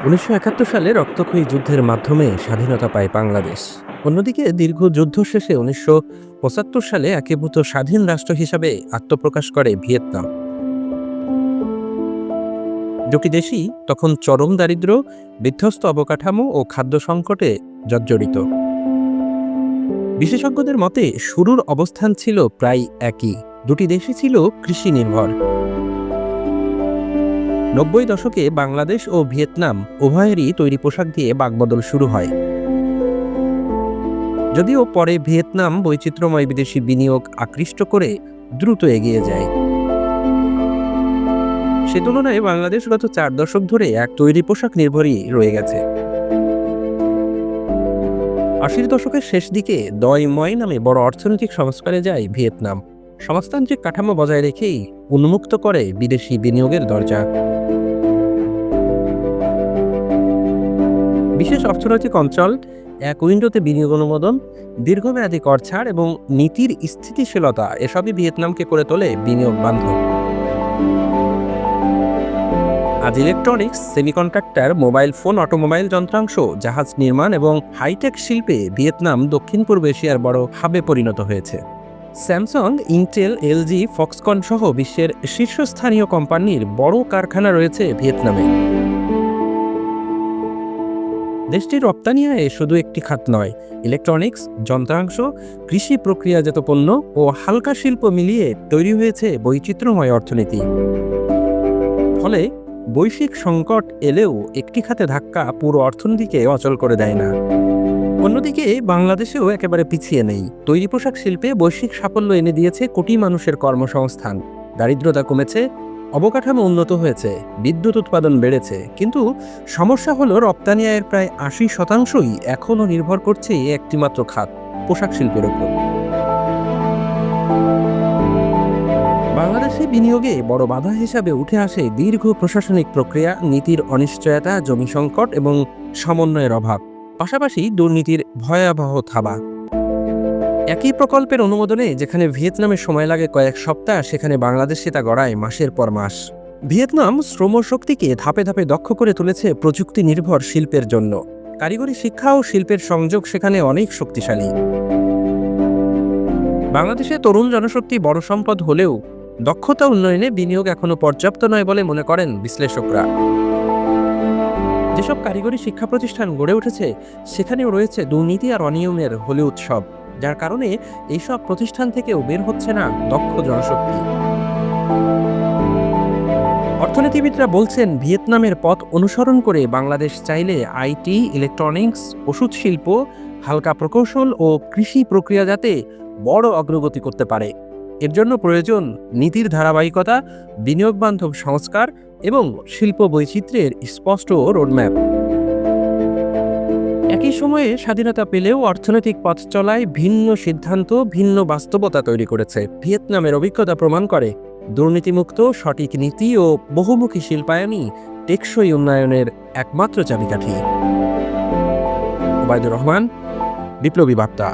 ১৯৭১ সালে রক্তক্ষয়ী যুদ্ধের মাধ্যমে স্বাধীনতা পায় বাংলাদেশ। অন্যদিকে দীর্ঘ যুদ্ধ শেষে ১৯৭৫ সালে একীভূত স্বাধীন রাষ্ট্র হিসাবে আত্মপ্রকাশ করে ভিয়েতনাম। দুটি দেশই তখন চরম দারিদ্র্য, বিধ্বস্ত অবকাঠামো ও খাদ্য সংকটে জর্জরিত। বিশেষজ্ঞদের মতে শুরুর অবস্থান ছিল প্রায় একই। দুটি দেশই ছিল কৃষি নির্ভর। ৯০ দশকে বাংলাদেশ ও ভিয়েতনাম উভয়েরই তৈরি পোশাক দিয়ে বাগবদল শুরু হয়। যদিও পরে ভিয়েতনাম বৈচিত্র্যময় বিদেশি বিনিয়োগ আকৃষ্ট করে দ্রুত এগিয়ে যায়। সে তুলনায় বাংলাদেশ গত ৪ দশক ধরে এক তৈরি পোশাক নির্ভরই রয়ে গেছে। ৮০ দশকের শেষ দিকে দয় ময় নামে বড় অর্থনৈতিক সংস্কারে যায় ভিয়েতনাম। সমাজতান্ত্রিক কাঠামো বজায় রেখেই উন্মুক্ত করে বিদেশি বিনিয়োগের দরজা। বিশেষ অর্থনৈতিক অঞ্চল, এক উইন্ডোতে বিনিয়োগ অনুমোদন, দীর্ঘমেয়াদী কর ছাড় এবং নীতির স্থিতিশীলতা এসবই ভিয়েতনামকে করে তোলে বিনিয়োগ বান্ধব। আজ electronics, semiconductor, mobile phone, automobile যন্ত্রাংশ, জাহাজ নির্মাণ এবং হাইটেক শিল্পে ভিয়েতনাম দক্ষিণ পূর্ব এশিয়ার বড় হাবে পরিণত হয়েছে। স্যামসাং, ইন্টেল, এলজি, ফক্সকন সহ বিশ্বের শীর্ষস্থানীয় কোম্পানির বড় কারখানা রয়েছে ভিয়েতনামে। দেশটির রপ্তানি আয়ে শুধু একটি খাত নয়, ইলেকট্রনিক্স, যন্ত্রাংশ, কৃষি প্রক্রিয়াজাত পণ্য ও হালকা শিল্প মিলিয়ে তৈরি হয়েছে বৈচিত্র্যময় অর্থনীতি। ফলে বৈশ্বিক সংকট এলেও একটি খাতে ধাক্কা পুরো অর্থনীতিকে অচল করে দেয় না। অন্যদিকে বাংলাদেশেও একেবারে পিছিয়ে নেই। তৈরি পোশাক শিল্পে বৈশ্বিক সাফল্য এনে দিয়েছে কোটি মানুষের কর্মসংস্থান, দারিদ্রতা কমেছে, অবকাঠামো উন্নত হয়েছে, বিদ্যুৎ উৎপাদন বেড়েছে। কিন্তু সমস্যা হলো রপ্তানি আয়ের প্রায় ৮০% এখনও নির্ভর করছে একটিমাত্র খাত, পোশাক শিল্পের উপর। বাংলাদেশে বিনিয়োগে বড় বাধা হিসাবে উঠে আসে দীর্ঘ প্রশাসনিক প্রক্রিয়া, নীতির অনিশ্চয়তা, জমি সংকট এবং সমন্বয়ের অভাব, পাশাপাশি দুর্নীতির ভয়াবহ থাবা। একই প্রকল্পের অনুমোদনে যেখানে ভিয়েতনামে সময় লাগে কয়েক সপ্তাহ, সেখানে বাংলাদেশে তা গড়ায় মাসের পর মাস। ভিয়েতনাম শ্রমশক্তিকে ধাপে ধাপে দক্ষ করে তুলেছে প্রযুক্তি নির্ভর শিল্পের জন্য। কারিগরি শিক্ষা ও শিল্পের সংযোগ সেখানে অনেক শক্তিশালী। বাংলাদেশে তরুণ জনশক্তি বড় সম্পদ হলেও দক্ষতা উন্নয়নে বিনিয়োগ এখনো পর্যাপ্ত নয় বলে মনে করেন বিশ্লেষকরা। যেসব কারিগরি শিক্ষা প্রতিষ্ঠান গড়ে উঠেছে সেখানেও রয়েছে দুর্নীতি আর অনিয়মের হোলি উৎসব, যার কারণে এইসব প্রতিষ্ঠান থেকেও বের হচ্ছে না দক্ষ জনশক্তি। অর্থনীতিবিদরা বলছেন ভিয়েতনামের পথ অনুসরণ করে বাংলাদেশ চাইলে আইটি, ইলেকট্রনিক্স, ওষুধ শিল্প, হালকা প্রকৌশল ও কৃষি প্রক্রিয়াজাতে বড় অগ্রগতি করতে পারে। এর জন্য প্রয়োজন নীতির ধারাবাহিকতা, বিনিয়োগ বান্ধব সংস্কার এবং শিল্প বৈচিত্র্যের স্পষ্ট রোডম্যাপ। একই সময়ে স্বাধীনতা পেলেও অর্থনৈতিক পথ চলায় ভিন্ন সিদ্ধান্ত, ভিন্ন বাস্তবতা তৈরি করেছে। ভিয়েতনামের অভিজ্ঞতা প্রমাণ করে দুর্নীতিমুক্ত, সঠিক নীতি ও বহুমুখী শিল্পায়নই টেকসই উন্নয়নের একমাত্র চাবিকাঠি। ওবায়দুর রহমান, বিপ্লবী বার্তা।